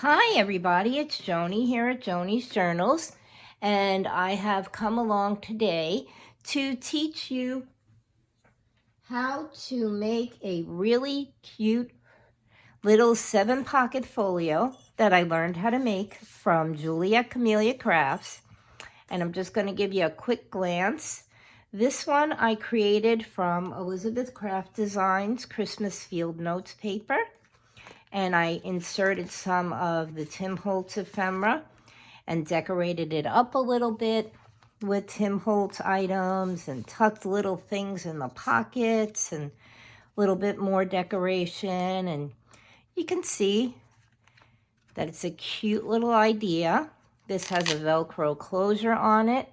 Hi everybody, it's Joni here at Joni's Journals, and I have come along today to teach you how to make a really cute little 7-pocket folio that I learned how to make from Juliet Camellia Crafts. And I'm just going to give you a quick glance. This one I created from Elizabeth Craft Designs Christmas Field Notes paper. And I inserted some of the Tim Holtz ephemera and decorated it up a little bit with Tim Holtz items and tucked little things in the pockets and a little bit more decoration. And you can see that it's a cute little idea. This has a Velcro closure on it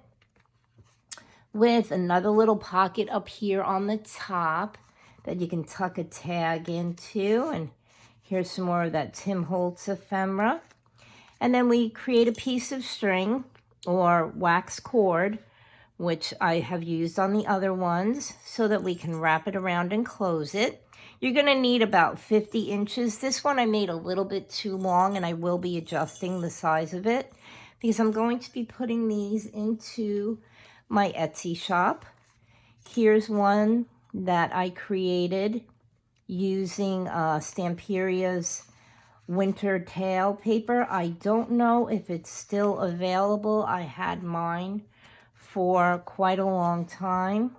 with another little pocket up here on the top that you can tuck a tag into. And here's some more of that Tim Holtz ephemera. And then we create a piece of string or wax cord, which I have used on the other ones, so that we can wrap it around and close it. You're going to need about 50 inches. This one I made a little bit too long, and I will be adjusting the size of it because I'm going to be putting these into my Etsy shop. Here's one that I created using Stamperia's winter tail paper. I don't know if it's still available. I had mine for quite a long time.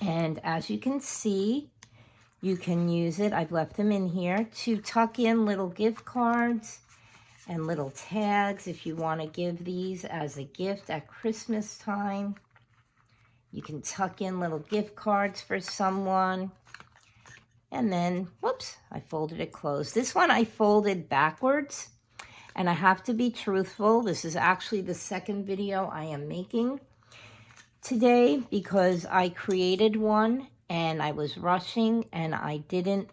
And as you can see, you can use it. I've left them in here to tuck in little gift cards and little tags if you want to give these as a gift at Christmas time. You can tuck in little gift cards for someone. And then, whoops, I folded it closed. This one I folded backwards, and I have to be truthful. This is actually the second video I am making today because I created one and I was rushing and I didn't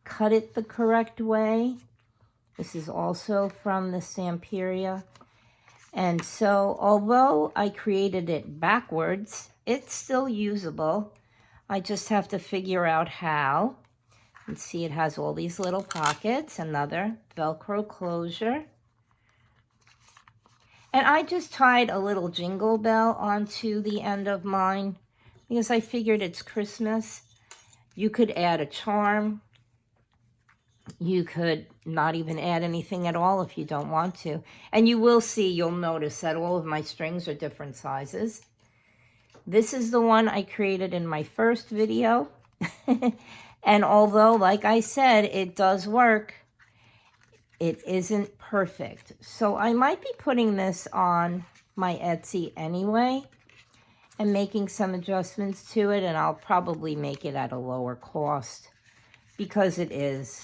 cut it the correct way. This is also from the Stamperia. And so, although I created it backwards, it's still usable. I just have to figure out how. And see, it has all these little pockets, another Velcro closure. And I just tied a little jingle bell onto the end of mine because I figured it's Christmas. You could add a charm. You could not even add anything at all if you don't want to. And you will see, you'll notice that all of my strings are different sizes. This is the one I created in my first video. And although, like I said, it does work, it isn't perfect. So I might be putting this on my Etsy anyway and making some adjustments to it, and I'll probably make it at a lower cost because it is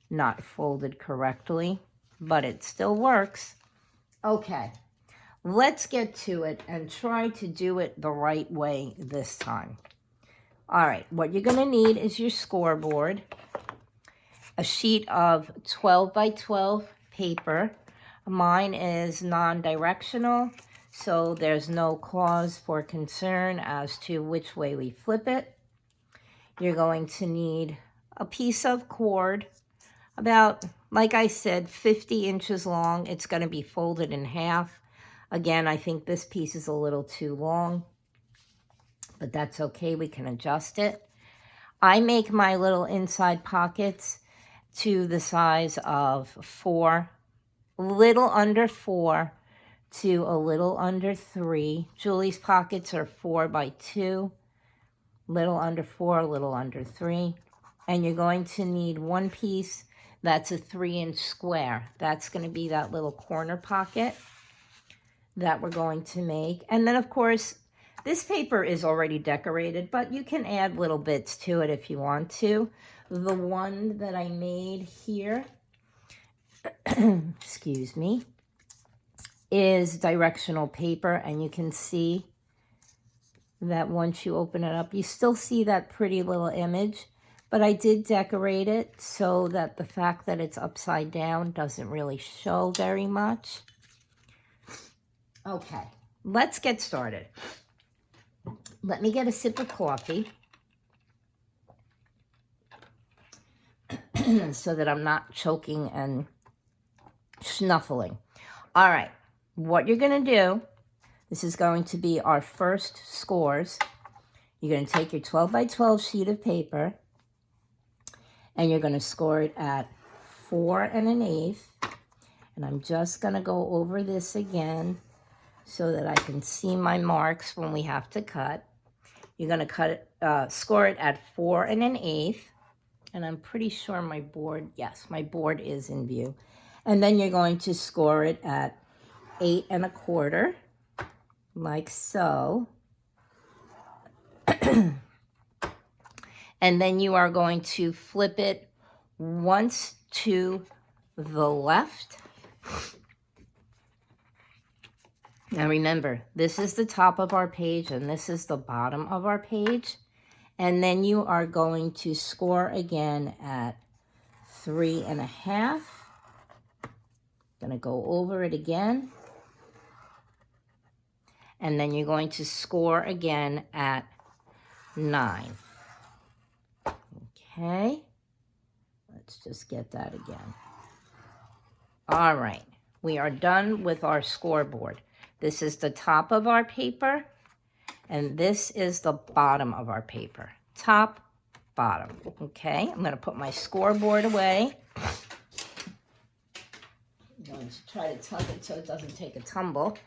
not folded correctly, but it still works. Okay, let's get to it and try to do it the right way this time. All right, what you're going to need is your scoreboard, a sheet of 12 by 12 paper. Mine is non-directional, so there's no cause for concern as to which way we flip it. You're going to need a piece of cord, about, like I said, 50 inches long. It's going to be folded in half. Again, I think this piece is a little too long, but that's okay. We can adjust it. I make my little inside pockets to the size of 4, little under 4 to a little under 3. Julie's pockets are 4 by 2, little under 4, a little under 3. And you're going to need one piece that's a 3-inch square. That's going to be that little corner pocket that we're going to make. And then, of course, this paper is already decorated, but you can add little bits to it if you want to. The one that I made here, excuse me, is directional paper, and you can see that once you open it up, you still see that pretty little image, but I did decorate it so that the fact that it's upside down doesn't really show very much. Okay, let's get started. Let me get a sip of coffee so that I'm not choking and snuffling. All right, what you're going to do, this is going to be our first scores. You're going to take your 12 by 12 sheet of paper, and you're going to score it at 4 1/8. And I'm just going to go over this again so that I can see my marks when we have to cut. You're going to score it at 4 1/8. And I'm pretty sure my board, yes, my board is in view. And then you're going to score it at 8 1/4, like so. And then you are going to flip it once to the left. Now remember, this is the top of our page and this is the bottom of our page. And then you are going to score again at 3 1/2. Gonna go over it again. And then you're going to score again at 9. Okay, let's just get that again. All right, we are done with our scoreboard. This is the top of our paper, and this is the bottom of our paper. Top, bottom. Okay, I'm going to put my scoreboard away. I'm going to try to tug it so it doesn't take a tumble.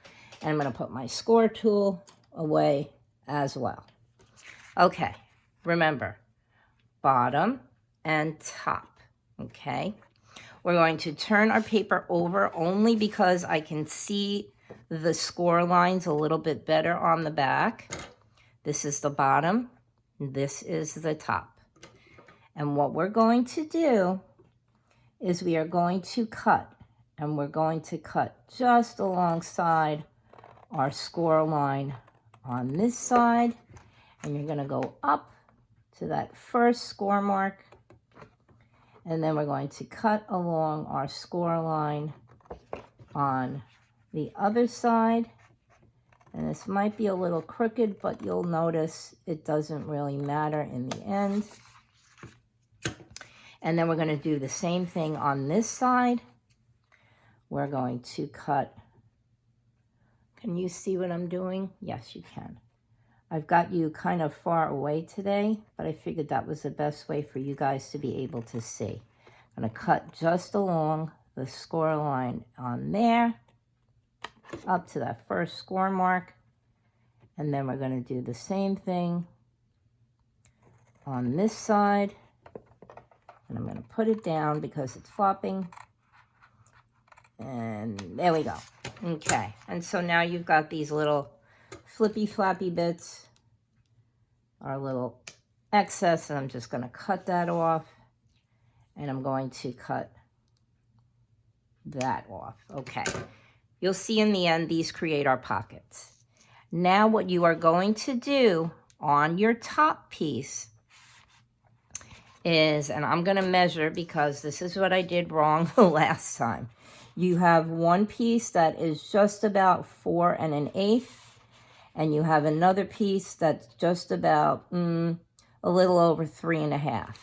And I'm going to put my score tool away as well. Okay, remember, bottom and top, okay? We're going to turn our paper over only because I can see the score lines a little bit better on the back. This is the bottom, this is the top. And what we're going to do is we are going to cut, and we're going to cut just alongside our score line on this side, and you're going to go up to that first score mark, and then we're going to cut along our score line on the other side. And this might be a little crooked, but you'll notice it doesn't really matter in the end. And then we're going to do the same thing on this side. We're going to cut. Can you see what I'm doing? Yes, you can. I've got you kind of far away today, but I figured that was the best way for you guys to be able to see. I'm going to cut just along the score line on there, up to that first score mark, and then we're going to do the same thing on this side, and I'm going to put it down because it's flopping, and there we go. Okay, and so now you've got these little flippy flappy bits, our little excess, and I'm just going to cut that off, and I'm going to cut that off. Okay, you'll see in the end these create our pockets. Now what you are going to do on your top piece is, and I'm going to measure because this is what I did wrong the last time. You have one piece that is just about 4 1/8, and you have another piece that's just about a little over 3 1/2.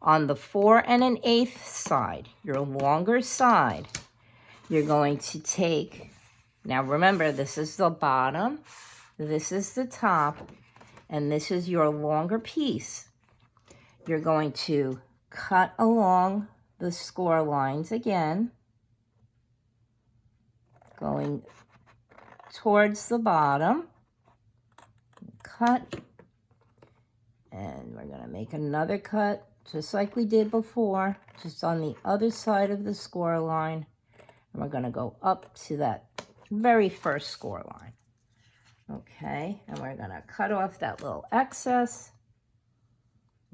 On the 4 1/8 side, your longer side, you're going to take, now remember, this is the bottom, this is the top, and this is your longer piece. You're going to cut along the score lines again, going towards the bottom, cut, and we're going to make another cut just like we did before, just on the other side of the score line, and we're going to go up to that very first score line. Okay, and we're going to cut off that little excess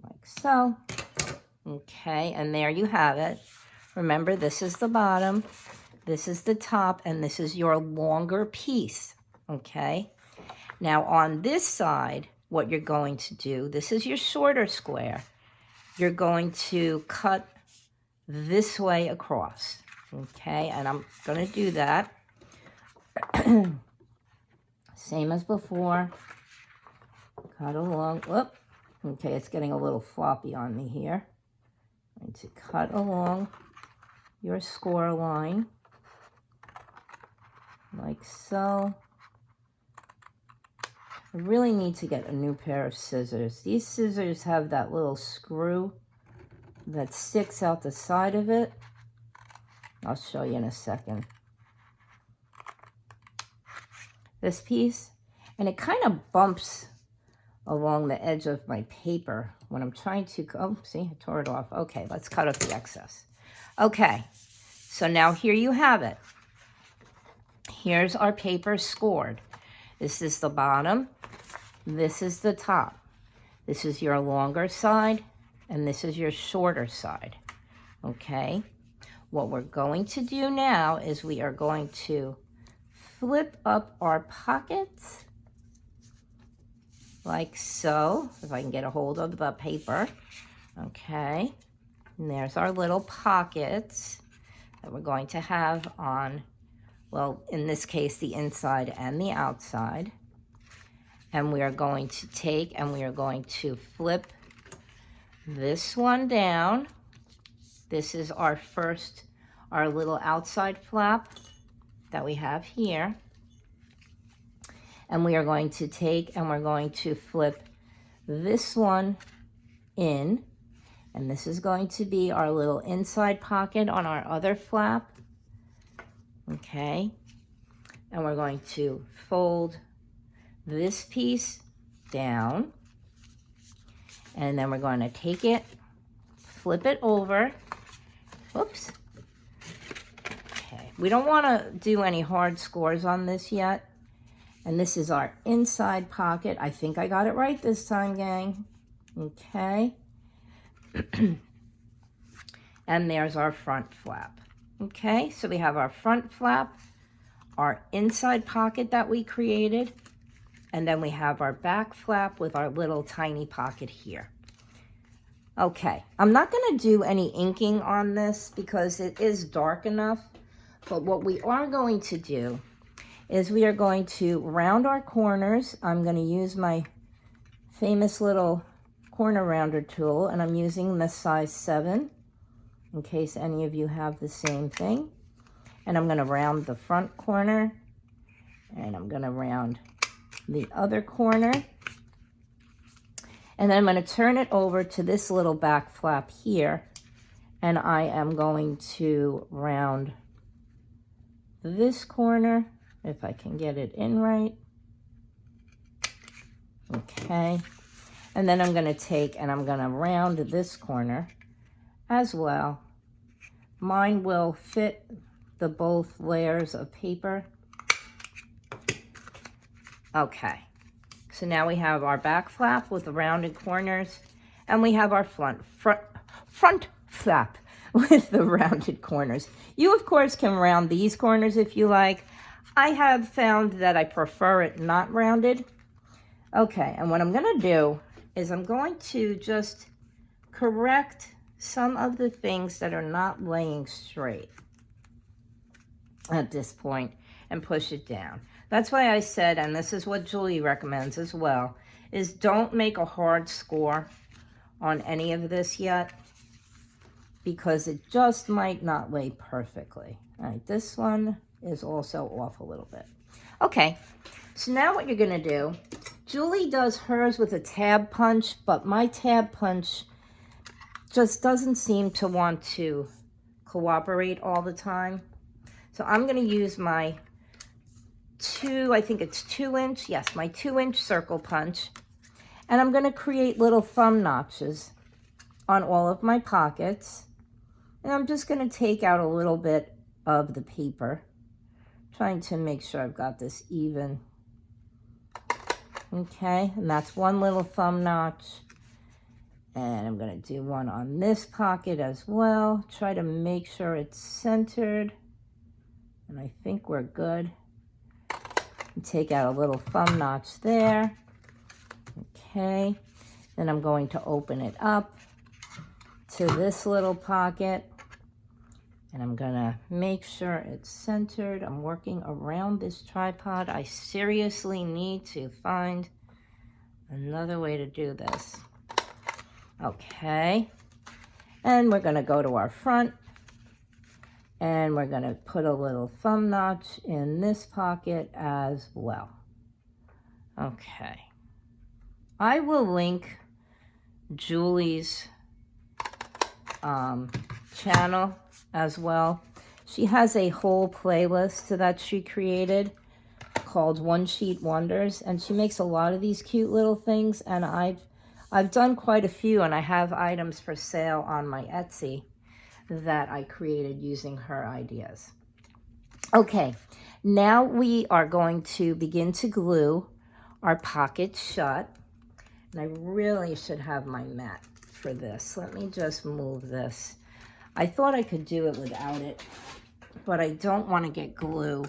like so. Okay, and there you have it. Remember, this is the bottom, this is the top, and this is your longer piece. Okay, now on this side, what you're going to do, this is your shorter square. You're going to cut this way across. Okay, and I'm going to do that. Same as before. Cut along. Whoop. Okay, it's getting a little floppy on me here. I'm going to cut along your score line, like so. I really need to get a new pair of scissors. These scissors have that little screw that sticks out the side of it. I'll show you in a second. This piece, and it kind of bumps along the edge of my paper when I'm trying to, oh, see, I tore it off. Okay, let's cut off the excess. Okay, so now here you have it. Here's our paper scored. This is the bottom. This is the top. This is your longer side, and this is your shorter side. Okay, what we're going to do now is we are going to flip up our pockets like so, if I can get a hold of the paper. Okay, and there's our little pockets that we're going to have on, well, in this case, the inside and the outside. And we are going to take and we are going to flip this one down. This is our first, our little outside flap that we have here. And we are going to take and we're going to flip this one in. And this is going to be our little inside pocket on our other flap. Okay. And we're going to fold this piece down, and then we're going to take it, flip it over. Whoops. Okay, we don't want to do any hard scores on this yet. And this is our inside pocket. I think I got it right this time, gang. Okay. And there's our front flap. Okay, so we have our front flap, our inside pocket that we created, and then we have our back flap with our little tiny pocket here. Okay, I'm not going to do any inking on this because it is dark enough. But what we are going to do is we are going to round our corners. I'm going to use my famous little corner rounder tool, and I'm using the size 7 in case any of you have the same thing. And I'm going to round the front corner, and I'm going to round the other corner, and then I'm going to turn it over to this little back flap here, and I am going to round this corner, if I can get it in right. Okay, and then I'm going to take and I'm going to round this corner as well. Mine will fit the both layers of paper. Okay, so now we have our back flap with the rounded corners, and we have our front flap with the rounded corners. You, of course, can round these corners if you like. I have found that I prefer it not rounded. Okay, and what I'm going to do is I'm going to just correct some of the things that are not laying straight at this point and push it down. That's why I said, and this is what Julie recommends as well, is don't make a hard score on any of this yet because it just might not lay perfectly. All right, this one is also off a little bit. Okay, so now what you're going to do, Julie does hers with a tab punch, but my tab punch just doesn't seem to want to cooperate all the time. So I'm going to use my I think it's 2-inch, yes, my 2-inch circle punch. And I'm going to create little thumb notches on all of my pockets. And I'm just going to take out a little bit of the paper, trying to make sure I've got this even. Okay, and that's one little thumb notch. And I'm going to do one on this pocket as well. Try to make sure it's centered. And I think we're good. And take out a little thumb notch there. Okay. Then I'm going to open it up to this little pocket. And I'm going to make sure it's centered. I'm working around this tripod. I seriously need to find another way to do this. Okay. And we're going to go to our front. And we're going to put a little thumb notch in this pocket as well. Okay. I will link Julie's channel as well. She has a whole playlist that she created called One Sheet Wonders, and she makes a lot of these cute little things, and I've done quite a few, and I have items for sale on my Etsy that I created using her ideas. Okay, now we are going to begin to glue our pockets shut. And I really should have my mat for this. Let me just move this. I thought I could do it without it, but I don't want to get glue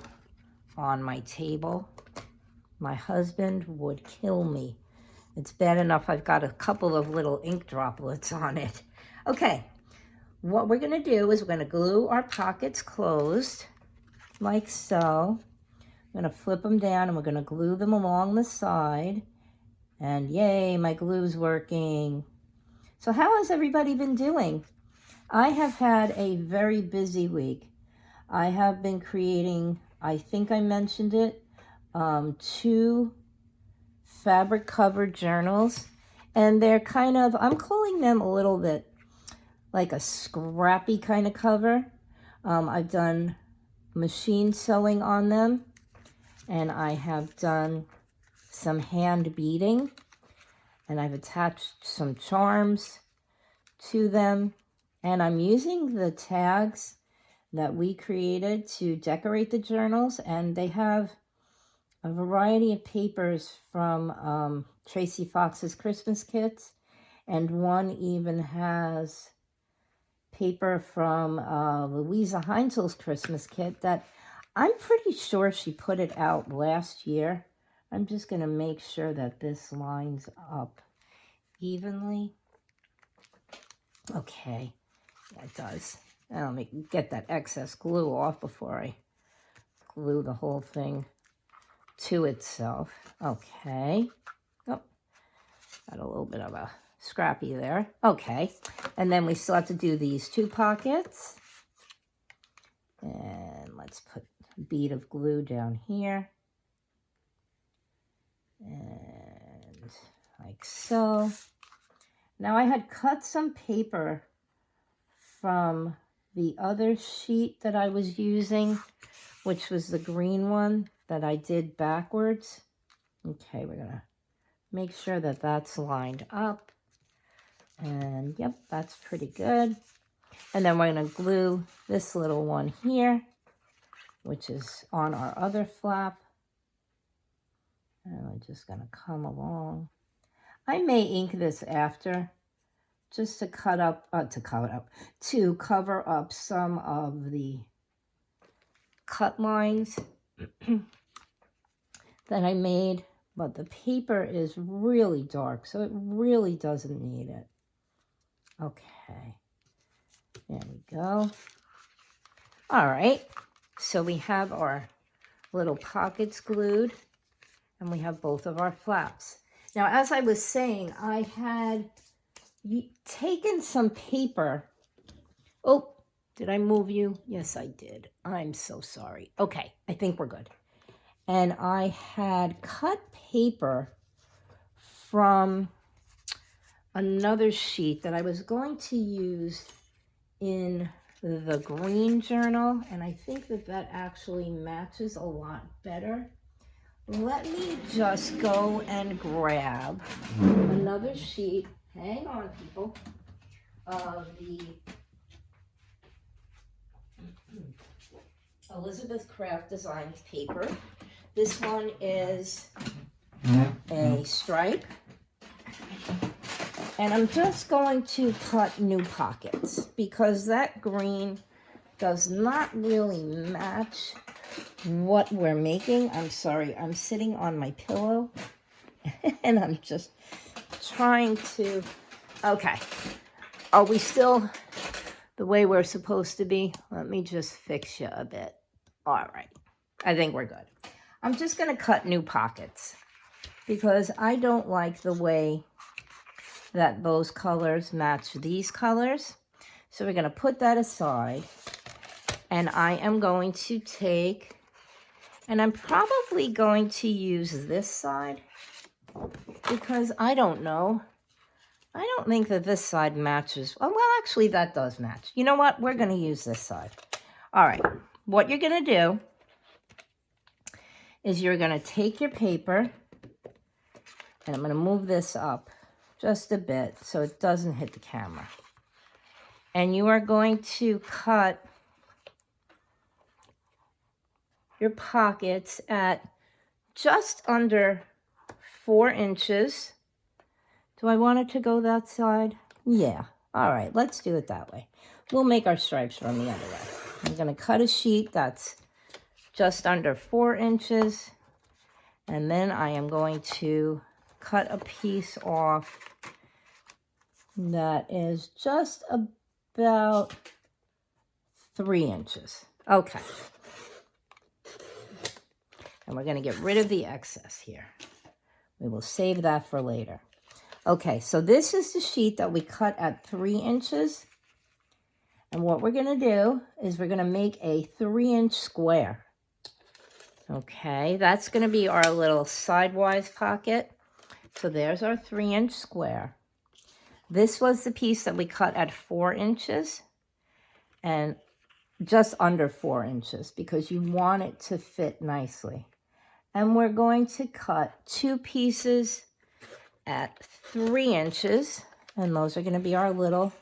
on my table. My husband would kill me. It's bad enough I've got a couple of little ink droplets on it. Okay. What we're going to do is we're going to glue our pockets closed, like so. I'm going to flip them down, and we're going to glue them along the side. And yay, my glue's working. So how has everybody been doing? I have had a very busy week. I have been creating, I think I mentioned it, 2 fabric covered journals. And they're kind of, I'm calling them a little bit like a scrappy kind of cover. I've done machine sewing on them, and I have done some hand beading, and I've attached some charms to them, and I'm using the tags that we created to decorate the journals, and they have a variety of papers from Tracy Fox's Christmas kits, and one even has paper from Louisa Heinzel's Christmas kit that I'm pretty sure she put it out last year. I'm just going to make sure that this lines up evenly. Okay, yeah, it does. Now let me get that excess glue off before I glue the whole thing to itself. Okay. Oh, got a little bit of a scrappy there. Okay, and then we still have to do these 2 pockets. And let's put a bead of glue down here. And like so. Now I had cut some paper from the other sheet that I was using, which was the green one that I did backwards. Okay, we're gonna make sure that that's lined up. And yep, that's pretty good. And then we're going to glue this little one here, which is on our other flap. And I'm just going to come along. I may ink this after, just to cover up some of the cut lines that I made. But the paper is really dark, so it really doesn't need it. Okay, there we go. All right, so we have our little pockets glued, and we have both of our flaps. Now, as I was saying, I had taken some paper. Oh, did I move you? Yes, I did. I'm so sorry. Okay, I think we're good. And I had cut paper from another sheet that I was going to use in the green journal, and I think that that actually matches a lot better. Let me just go and grab another sheet, hang on people, of the Elizabeth Craft Designs paper. This one is a stripe. And I'm just going to cut new pockets because that green does not really match what we're making. I'm sorry, I'm sitting on my pillow and I'm just trying to, okay. Are we still the way we're supposed to be? Let me just fix you a bit. All right, I think we're good. I'm just gonna cut new pockets because I don't like the way that those colors match these colors. So we're going to put that aside. And I am going to take, and I'm probably going to use this side because I don't know. I don't think that this side matches. Oh, well, actually, that does match. You know what? We're going to use this side. All right. What you're going to do is you're going to take your paper, and I'm going to move this up just a bit so it doesn't hit the camera. And you are going to cut your pockets at just under 4 inches. Do I want it to go that side? Yeah. All right, let's do it that way. We'll make our stripes run the other way. I'm going to cut a sheet that's just under 4 inches. And then I am going to cut a piece off that is just about 3 inches. Okay. And we're going to get rid of the excess here. We will save that for later. Okay, so this is the sheet that we cut at 3 inches. And what we're going to do is we're going to make a 3-inch square. Okay, that's going to be our little sidewise pocket. So there's our 3-inch square. This was the piece that we cut at 4 inches and just under 4 inches because you want it to fit nicely. And we're going to cut 2 pieces at 3 inches, and those are going to be our little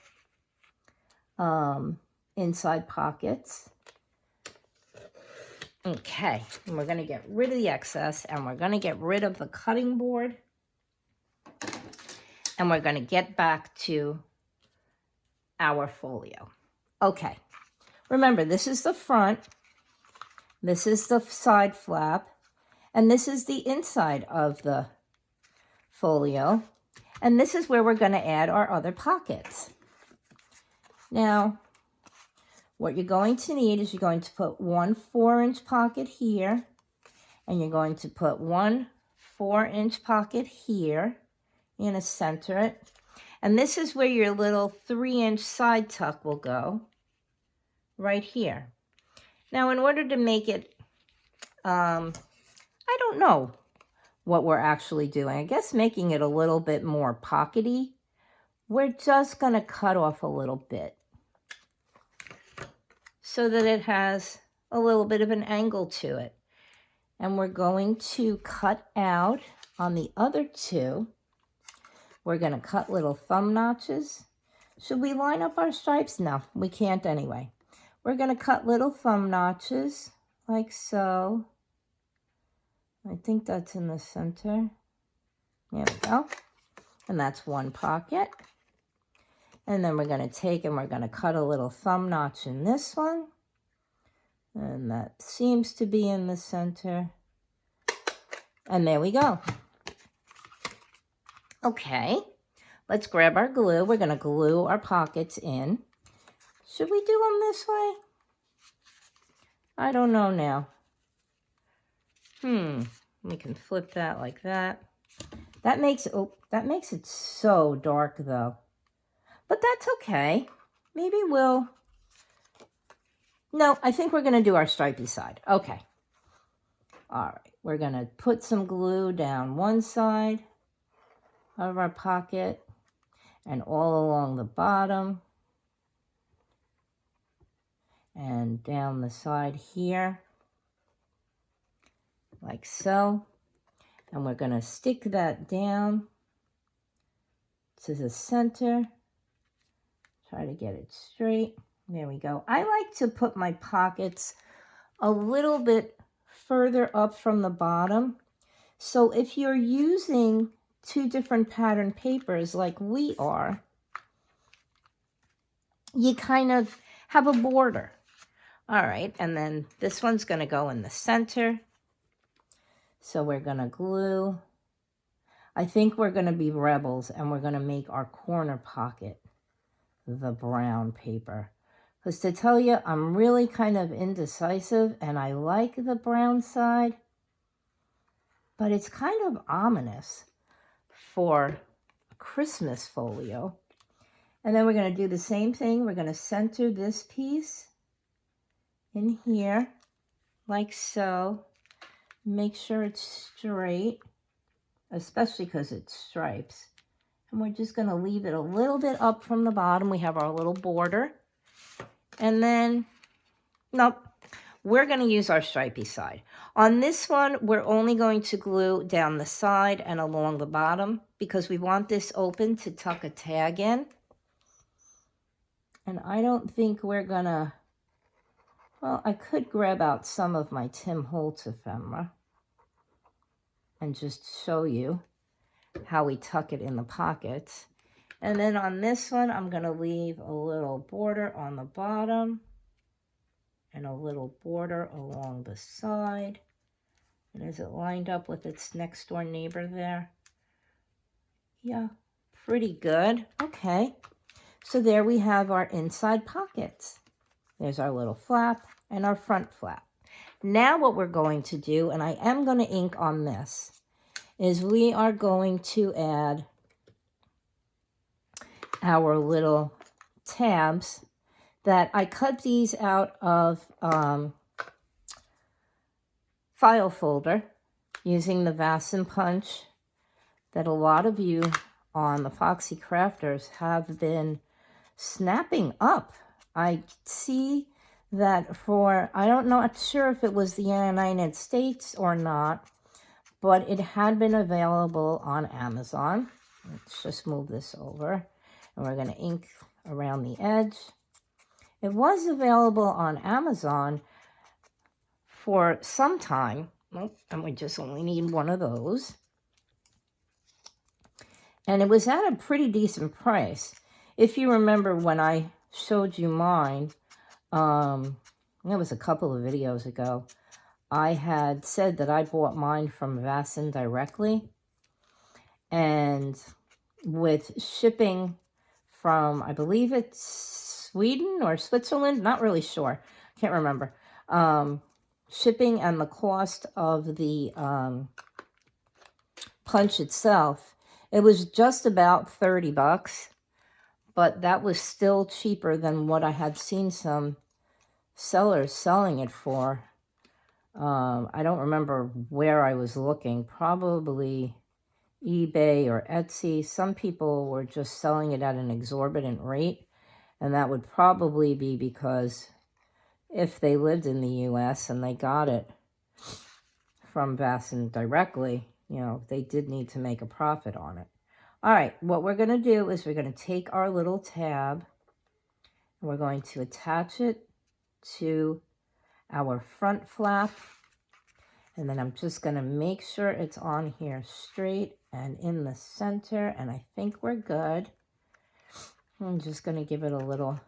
inside pockets. Okay, and we're going to get rid of the excess, and we're going to get rid of the cutting board, and we're going to get back to our folio. Okay, remember, this is the front, this is the side flap, and this is the inside of the folio. And this is where we're going to add our other pockets. Now, what you're going to need is you're going to put 1 4-inch pocket here, and you're going to put 1 4-inch pocket here. You're going to center it. And this is where your little 3-inch side tuck will go, right here. Now, in order to make it, I don't know what we're actually doing. I guess making it a little bit more pockety. We're just going to cut off a little bit so that it has a little bit of an angle to it. And we're going to cut out on the other 2. We're going to cut little thumb notches. Should we line up our stripes? No, we can't anyway. We're going to cut little thumb notches like so. I think that's in the center. There we go. And that's 1 pocket. And then we're going to take and we're going to cut a little thumb notch in this one. And that seems to be in the center. And there we go. Okay, let's grab our glue. We're going to glue our pockets in. Should we do them this way? I don't know now. We can flip that like that. That makes it so dark though. But that's okay. Maybe we'll... No, I think we're going to do our stripy side. Okay. All right. We're going to put some glue down one side of our pocket and all along the bottom and down the side here. Like so. And we're going to stick that down to the center. Try to get it straight. There we go. I like to put my pockets a little bit further up from the bottom. So if you're using 2 different pattern papers like we are, you kind of have a border. All right, and then this one's going to go in the center. So we're going to glue. I think we're going to be rebels and we're going to make our corner pocket the brown paper. Because to tell you, I'm really kind of indecisive and I like the brown side, but it's kind of ominous for a Christmas folio. And then we're going to do the same thing. We're going to center this piece in here like so. Make sure it's straight, especially because it's stripes. And we're just going to leave it a little bit up from the bottom. We have our little border. And then, nope, we're going to use our stripy side. On this one, we're only going to glue down the side and along the bottom because we want this open to tuck a tag in. And I don't think we're going to, well, I could grab out some of my Tim Holtz ephemera and just show you how we tuck it in the pockets. And then on this one, I'm going to leave a little border on the bottom and a little border along the side. And is it lined up with its next door neighbor there? Yeah, pretty good. Okay, so there we have our inside pockets. There's our little flap and our front flap. Now what we're going to do, and I am going to ink on this, is we are going to add our little tabs that I cut these out of file folder using the Vasen punch that a lot of you on the Foxy Crafters have been snapping up. I see that for, I don't know, not sure if it was the United States or not, but it had been available on Amazon. Let's just move this over. And we're going to ink around the edge. It was available on Amazon for some time. And we just only need one of those. And it was at a pretty decent price. If you remember when I showed you mine, it was a couple of videos ago, I had said that I bought mine from Vasen directly. And with shipping from, I believe it's Sweden or Switzerland, not really sure, can't remember. Shipping and the cost of the punch itself, it was just about 30 bucks, but that was still cheaper than what I had seen some sellers selling it for. I don't remember where I was looking, probably eBay or Etsy. Some people were just selling it at an exorbitant rate, and that would probably be because if they lived in the US and they got it from Vasen directly, you know, they did need to make a profit on it. All right, what we're going to do is we're going to take our little tab and we're going to attach it to our front flap. And then I'm just going to make sure it's on here straight and in the center. And I think we're good. I'm just going to give it a little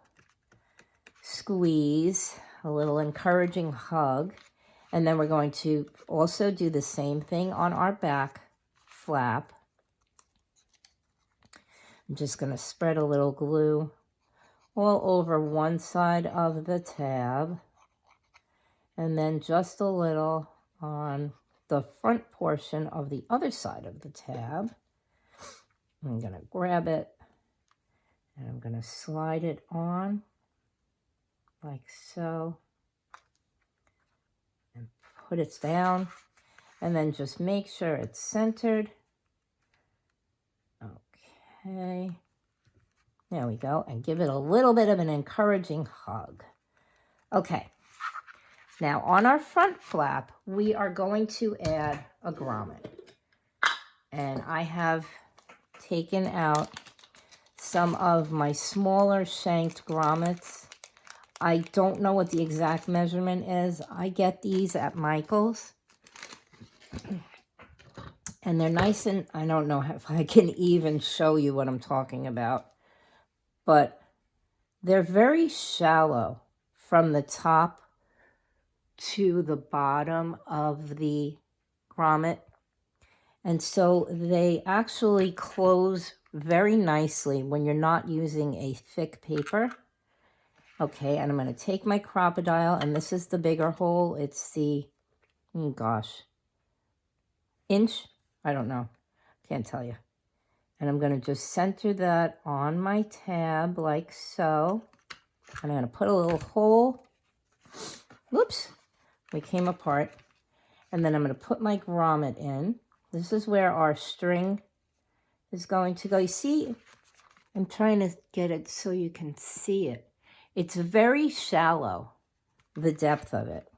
squeeze, a little encouraging hug. And then we're going to also do the same thing on our back flap. I'm just going to spread a little glue all over one side of the tab. And then just a little on the front portion of the other side of the tab. I'm going to grab it and I'm going to slide it on like so and put it down, and then just make sure it's centered. Okay, there we go, and give it a little bit of an encouraging hug. Okay. Now, on our front flap, we are going to add a grommet. And I have taken out some of my smaller shanked grommets. I don't know what the exact measurement is. I get these at Michael's. And they're nice, and I don't know if I can even show you what I'm talking about. But they're very shallow from the top to the bottom of the grommet, and so they actually close very nicely when you're not using a thick paper. Okay, and I'm going to take my Crop-A-Dile, and this is the bigger hole. It's the, oh gosh, inch? I don't know, can't tell you. And I'm going to just center that on my tab like so, and I'm going to put a little hole Whoops, we came apart. And then I'm going to put my grommet in. This is where our string is going to go. You see, I'm trying to get it so you can see it. It's very shallow, the depth of it.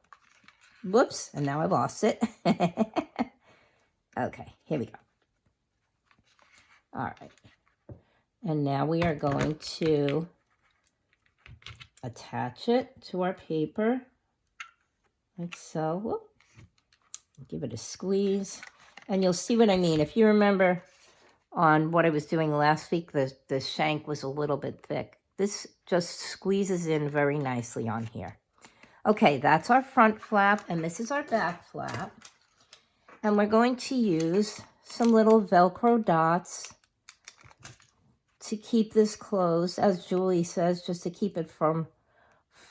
Whoops, and now I lost it. Okay, here we go. All right. And now we are going to attach it to our paper, like so. Whoop. Give it a squeeze, and you'll see what I mean. If you remember on what I was doing last week, the shank was a little bit thick. This just squeezes in very nicely on here. Okay, that's our front flap, and this is our back flap. And we're going to use some little Velcro dots to keep this closed, as Julie says, just to keep it from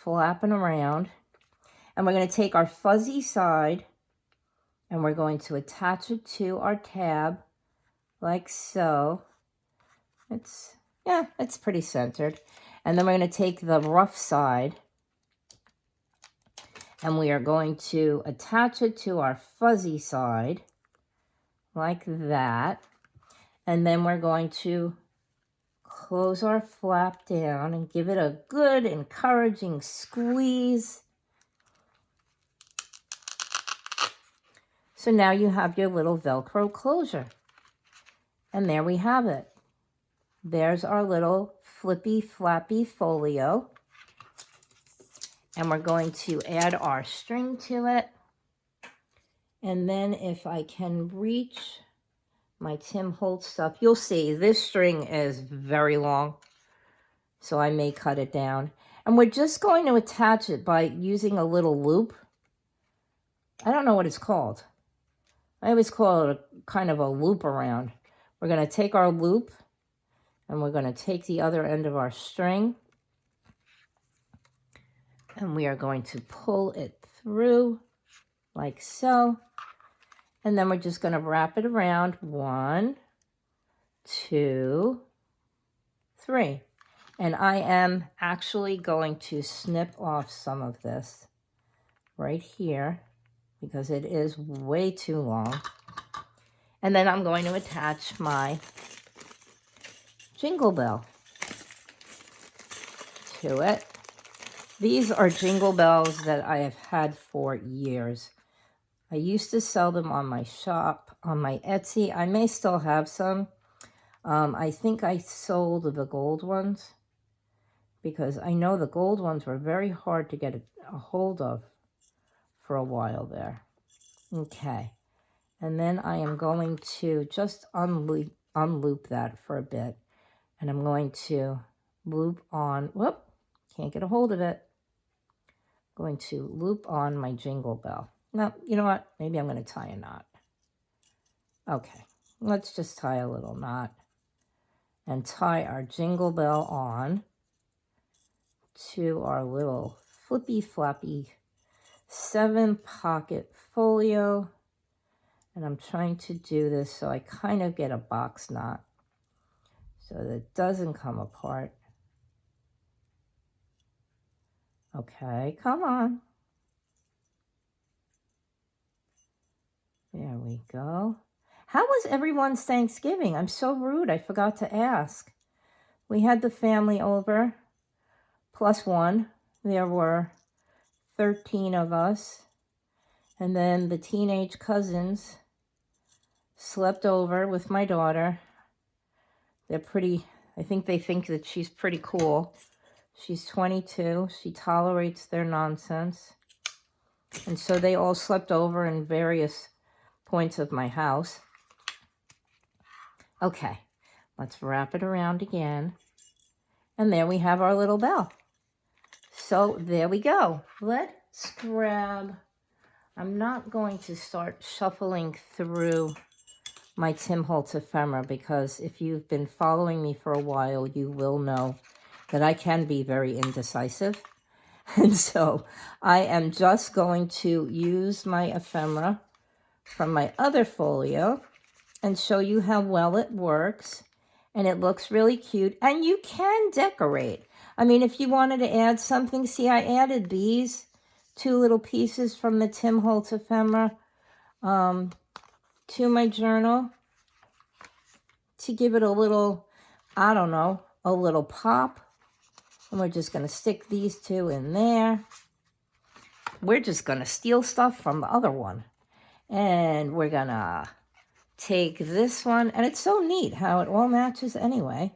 flapping around. And we're going to take our fuzzy side and we're going to attach it to our tab like so. It's pretty centered. And then we're going to take the rough side and we are going to attach it to our fuzzy side like that. And then we're going to close our flap down and give it a good encouraging squeeze. So now you have your little Velcro closure. And there we have it. There's our little flippy flappy folio. And we're going to add our string to it. And then if I can reach my Tim Holtz stuff, you'll see this string is very long. So I may cut it down. And we're just going to attach it by using a little loop. I don't know what it's called. I always call it kind of a loop around. We're going to take our loop and we're going to take the other end of our string and we are going to pull it through like so. And then we're just going to wrap it around 1, 2, 3. And I am actually going to snip off some of this right here, because it is way too long. And then I'm going to attach my jingle bell to it. These are jingle bells that I have had for years. I used to sell them on my shop, on my Etsy. I may still have some. I think I sold the gold ones because I know the gold ones were very hard to get a hold of for a while there. Okay, and then I am going to just unloop that for a bit, and I'm going to loop on, whoop, can't get a hold of it. Going to loop on my jingle bell. Now, you know what? Maybe I'm going to tie a knot. Okay, let's just tie a little knot and tie our jingle bell on to our little flippy floppy 7-pocket folio. And I'm trying to do this so I kind of get a box knot so that it doesn't come apart. Okay, come on. There we go. How was everyone's Thanksgiving? I'm so rude, I forgot to ask. We had the family over, +1. There were 13 of us. And then the teenage cousins slept over with my daughter. They're pretty, I think they think that she's pretty cool. She's 22. She tolerates their nonsense. And so they all slept over in various points of my house. Okay, let's wrap it around again. And there we have our little bell. So there we go. Let's grab, I'm not going to start shuffling through my Tim Holtz ephemera because if you've been following me for a while, you will know that I can be very indecisive. And so I am just going to use my ephemera from my other folio and show you how well it works. And it looks really cute. And you can decorate. I mean, if you wanted to add something, see, I added these 2 little pieces from the Tim Holtz ephemera to my journal to give it a little, I don't know, a little pop. And we're just going to stick these 2 in there. We're just going to steal stuff from the other one. And we're going to take this one. And it's so neat how it all matches anyway.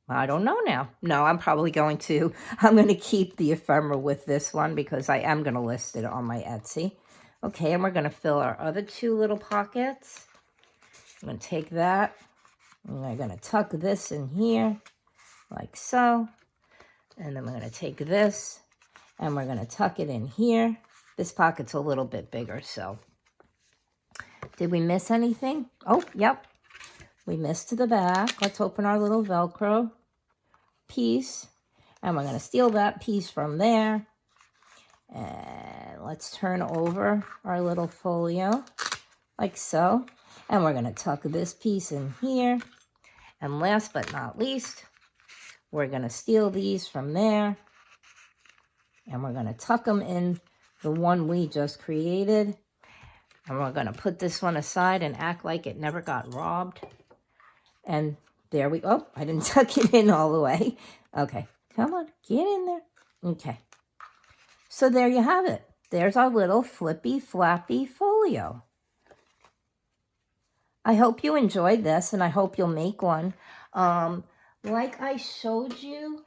I don't know now. No, I'm going to keep the ephemera with this one because I am going to list it on my Etsy. Okay, and we're going to fill our other 2 little pockets. I'm going to take that. And we're going to tuck this in here like so. And then we're going to take this and we're going to tuck it in here. This pocket's a little bit bigger, so. Did we miss anything? Oh, yep. We missed to the back. Let's open our little Velcro piece. And we're going to steal that piece from there. And let's turn over our little folio like so. And we're going to tuck this piece in here. And last but not least, we're going to steal these from there. And we're going to tuck them in the one we just created. And we're going to put this one aside and act like it never got robbed. And there we go. Oh, I didn't tuck it in all the way. Okay, come on, get in there. Okay. So there you have it. There's our little flippy flappy folio. I hope you enjoyed this and I hope you'll make one. Like I showed you,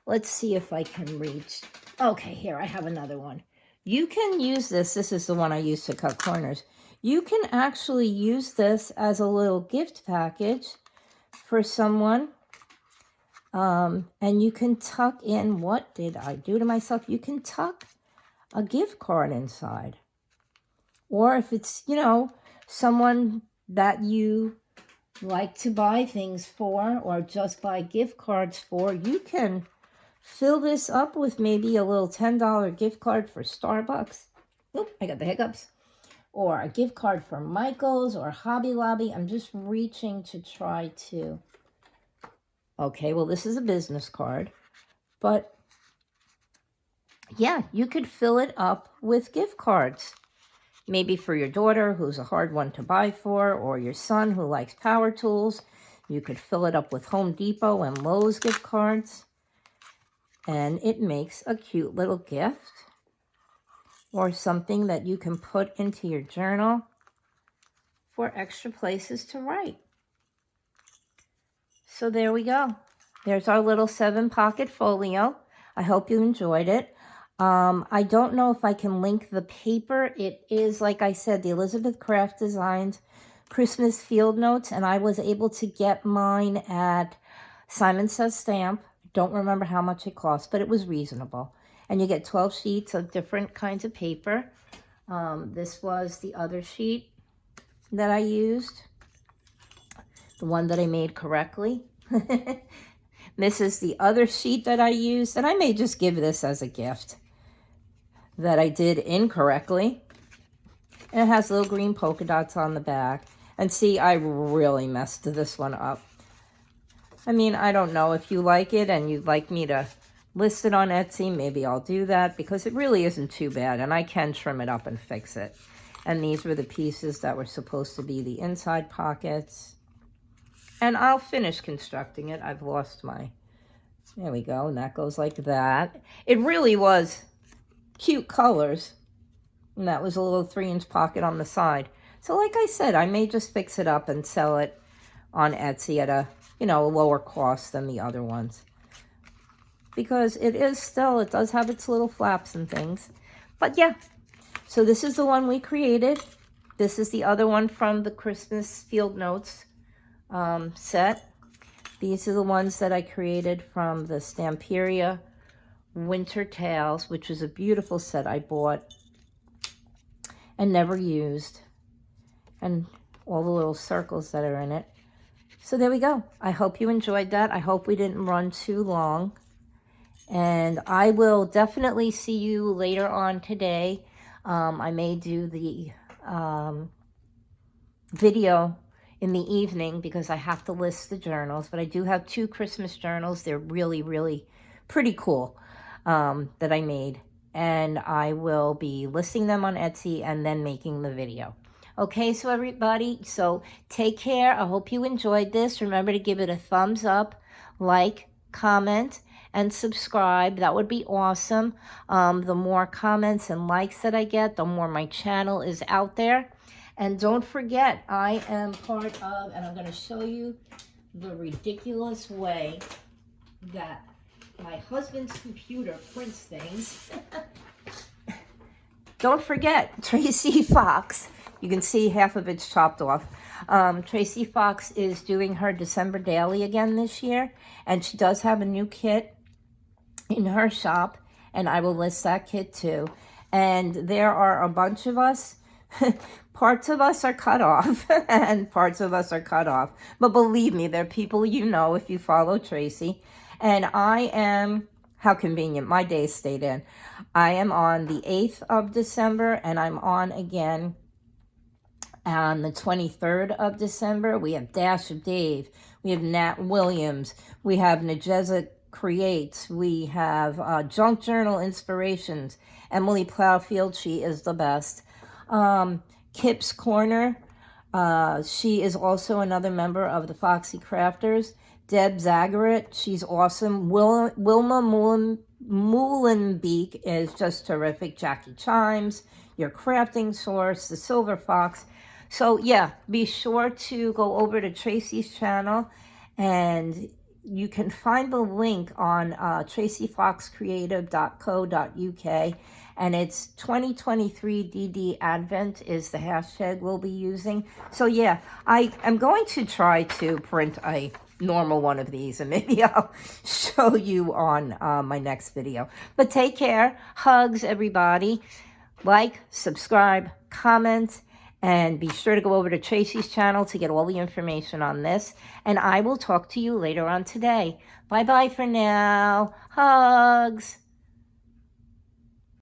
let's see if I can reach. Okay, here, I have another one. You can use this. This is the one I use to cut corners. You can actually use this as a little gift package for someone. And you can tuck in, what did I do to myself? You can tuck a gift card inside. Or if it's, someone that you like to buy things for or just buy gift cards for, you can fill this up with maybe a little $10 gift card for Starbucks. Oop, I got the hiccups. Or a gift card for Michael's or Hobby Lobby. I'm just reaching to try to. Okay, well, this is a business card. But, yeah, you could fill it up with gift cards. Maybe for your daughter, who's a hard one to buy for, or your son who likes power tools. You could fill it up with Home Depot and Lowe's gift cards. And it makes a cute little gift. Or something that you can put into your journal for extra places to write. So there we go. There's our little 7-pocket folio. I hope you enjoyed it. I don't know if I can link the paper. It is, like I said, the Elizabeth Craft Designs Christmas Field Notes, and I was able to get mine at Simon Says Stamp. Don't remember how much it cost, but it was reasonable. And you get 12 sheets of different kinds of paper. This was the other sheet that I used, the one that I made correctly. This is the other sheet that I used, and I may just give this as a gift that I did incorrectly. And it has little green polka dots on the back. And see, I really messed this one up. I mean, I don't know if you like it and you'd like me to list it on Etsy, maybe I'll do that because it really isn't too bad and I can trim it up and fix it. And these were the pieces that were supposed to be the inside pockets. And I'll finish constructing it. I've lost my, there we go, and that goes like that. It really was cute colors. And that was a little 3-inch pocket on the side. So like I said, I may just fix it up and sell it on Etsy at a, a lower cost than the other ones. Because it does have its little flaps and things. But yeah, so this is the one we created. This is the other one from the Christmas Field Notes set. These are the ones that I created from the Stamperia Winter Tales, which is a beautiful set I bought and never used. And all the little circles that are in it. So there we go. I hope you enjoyed that. I hope we didn't run too long. And I will definitely see you later on today. I may do the video in the evening because I have to list the journals. But I do have 2 Christmas journals. They're really, really pretty cool that I made. and I will be listing them on Etsy and then making the video. Okay, so everybody, so take care. I hope you enjoyed this. Remember to give it a thumbs up, like, comment, and subscribe. That would be awesome. The more comments and likes that I get, the more my channel is out there. And don't forget, I am part of, and I'm going to show you the ridiculous way that my husband's computer prints things. Don't forget, Tracy Fox. You can see half of it's chopped off. Tracy Fox is doing her December Daily again this year, and she does have a new kit in her shop, and I will list that kit too. And there are a bunch of us. Parts of us are cut off, and parts of us are cut off. But believe me, they're people you know if you follow Tracy. And I am, how convenient, my days stayed in. I am on the 8th of December, and I'm on again on the 23rd of December. We have Dash of Dave. We have Nat Williams. We have Najeza Creates. We have Junk Journal Inspirations. Emily Plowfield, she is the best. Kip's Corner. She is also another member of the Foxy Crafters. Deb Zagarit, she's awesome. Wilma Muhlenbeek is just terrific. Jackie Chimes, Your Crafting Source, The Silver Fox. So yeah, be sure to go over to Tracy's channel, and you can find the link on tracyfoxcreative.co.uk, and it's 2023 DD Advent is the hashtag we'll be using. So yeah, I am going to try to print a normal one of these, and maybe I'll show you on my next video. But take care. Hugs, everybody. Like, subscribe, comment, and be sure to go over to Tracy's channel to get all the information on this. And I will talk to you later on today. Bye-bye for now. Hugs.